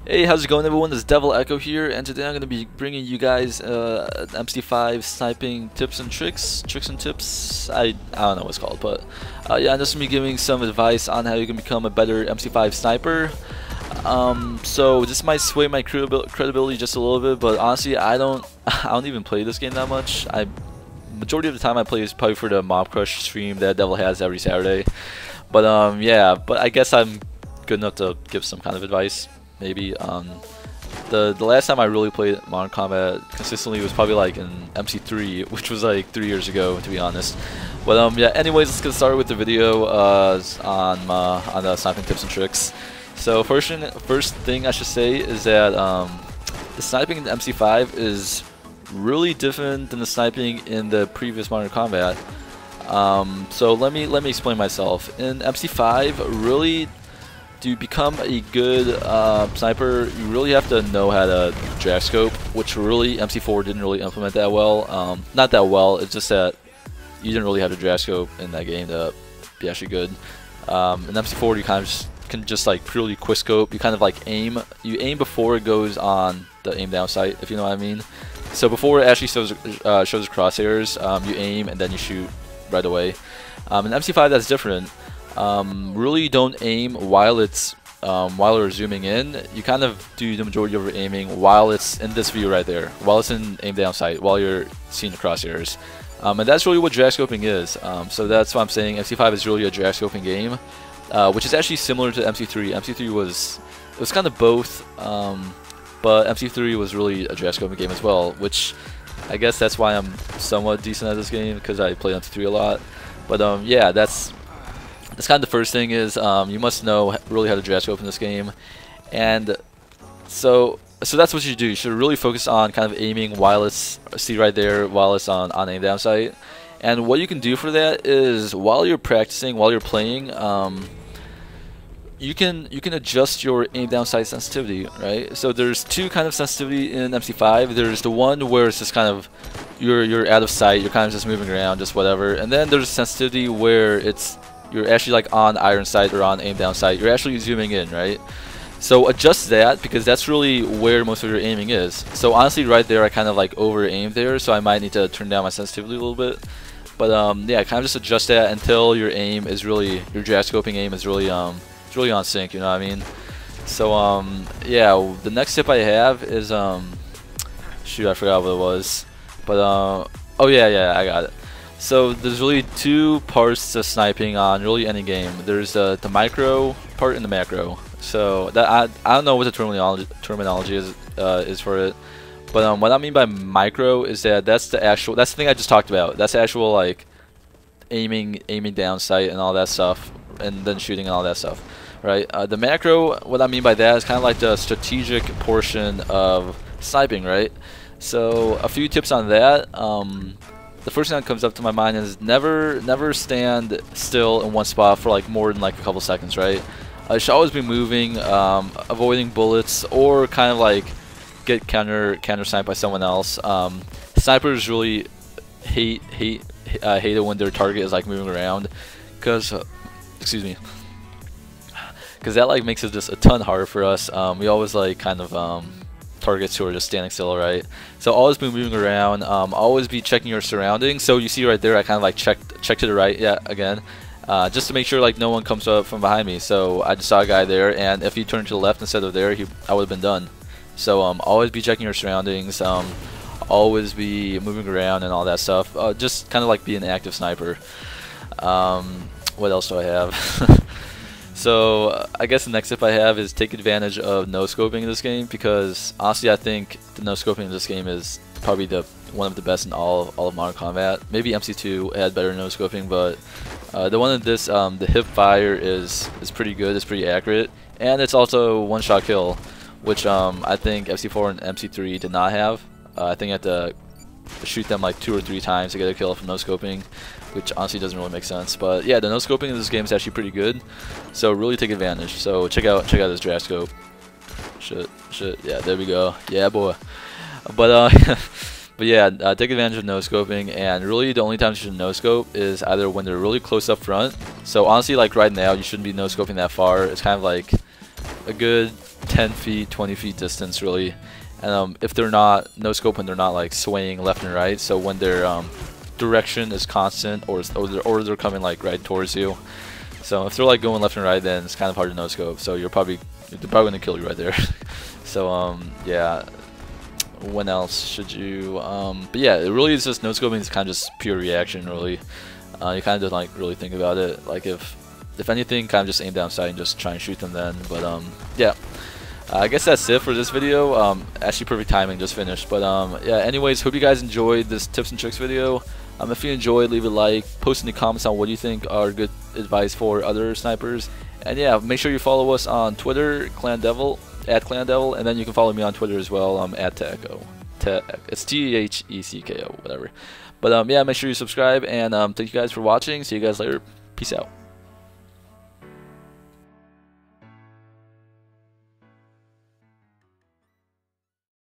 Hey, how's it going, everyone? This is DevL Ecko here, and today I'm going to be bringing you guys MC5 sniping tips and tips. I don't know what it's called, but yeah, I'm just going to be giving some advice on how you can become a better MC5 sniper. So this might sway my credibility just a little bit, but honestly, I don't even play this game that much. Majority of the time I play is probably for the MobCrush stream that DevL has every Saturday. But yeah, but I guess I'm good enough to give some kind of advice. Maybe the last time I really played Modern Combat consistently was probably like in MC3, which was like 3 years ago, to be honest. But yeah, anyways, let's get started with the video on the sniping tips and tricks. So first thing I should say is that the sniping in MC5 is really different than the sniping in the previous Modern Combat. So let me explain myself. In MC5, really, to become a good sniper, you really have to know how to drag scope, which really MC4 didn't really implement that well. Not that well, it's just that you didn't really have to drag scope in that game to be actually good. In MC4 you kind of can just like purely quick scope. You kind of like aim before it goes on the aim down sight, if you know what I mean. So before it actually shows crosshairs, you aim and then you shoot right away. In MC5 that's different. Really don't aim while you're zooming in. You kind of do the majority of your aiming while it's in this view right there, while it's in aim down sight, while you're seeing the crosshairs. And that's really what drag scoping is. So that's why I'm saying MC5 is really a drag scoping game, which is actually similar to MC3. MC3 was kind of both, but MC3 was really a drag scoping game as well, which I guess that's why I'm somewhat decent at this game, because I played MC3 a lot. But yeah, that's kind of the first thing is you must know really how to drag scope in this game. And so that's what you do. You should really focus on kind of aiming while it's, see right there, while it's on aim down sight. And what you can do for that is while you're practicing, while you're playing, you can adjust your aim down sight sensitivity, right? So there's two kind of sensitivity in MC5. There's the one where it's just kind of you're out of sight, you're kind of just moving around, just whatever. And then there's a sensitivity where you're actually like on iron sight or on aim down sight. You're actually zooming in, right? So adjust that, because that's really where most of your aiming is. So honestly, right there, I kind of like over aimed there, so I might need to turn down my sensitivity a little bit. But yeah, kind of just adjust that until your aim is really, your drag scoping aim is really on sync. You know what I mean? So yeah, the next tip I have is shoot, I forgot what it was. But oh yeah, I got it. So there's really two parts to sniping on really any game. There's the micro part and the macro. So that I don't know what the terminology is for it, but what I mean by micro is that that's the thing I just talked about. That's the actual like aiming down sight and all that stuff, and then shooting and all that stuff, right? The macro, what I mean by that is kind of like the strategic portion of sniping, right? So a few tips on that. The first thing that comes up to my mind is never stand still in one spot for like more than like a couple seconds, right? You should always be moving, avoiding bullets, or kind of like get counter sniped by someone else. Snipers really hate it when their target is like moving around, because excuse me, because that like makes it just a ton harder for us. We always like kind of targets who are just standing still, right? So always be moving around, always be checking your surroundings. So you see right there, I kind of like check to the right, yeah, again, just to make sure like no one comes up from behind me. So I just saw a guy there, and if he turned to the left instead of there, I would have been done. So always be checking your surroundings, always be moving around and all that stuff. Just kind of like be an active sniper. What else do I have? So I guess the next tip I have is take advantage of no-scoping in this game, because honestly I think the no-scoping in this game is probably one of the best in all of Modern Combat. Maybe MC2 had better no-scoping, but the one in this, the hip fire is pretty good, it's pretty accurate, and it's also one-shot kill, which I think MC4 and MC3 did not have. I think you have to shoot them like 2 or 3 times to get a kill from no-scoping, which honestly doesn't really make sense. But yeah, the no-scoping in this game is actually pretty good, so really take advantage. So check out this drag scope. Shit, yeah, there we go. Yeah, boy. But but yeah, take advantage of no-scoping, and really the only time you should no-scope is either when they're really close up front. So honestly, like right now, you shouldn't be no-scoping that far. It's kind of like a good 10 feet, 20 feet distance really. And if they're not no scope and they're not like swaying left and right, so when their direction is constant or they're coming like right towards you. So if they're like going left and right, then it's kind of hard to no scope. So they're probably gonna kill you right there. So yeah. When else should you? But yeah, it really is just no scoping is kind of just pure reaction really. You kind of don't like really think about it. Like if anything, kind of just aim down sight and just try and shoot them then. But yeah. I guess that's it for this video. Actually, perfect timing, just finished. But yeah, anyways, hope you guys enjoyed this tips and tricks video. If you enjoyed, leave a like, post in the comments on what you think are good advice for other snipers. And yeah, make sure you follow us on Twitter, DevL, @ClanDevil, and then you can follow me on Twitter as well, @Ecko. It's THECKO, whatever. But yeah, make sure you subscribe, and thank you guys for watching. See you guys later. Peace out.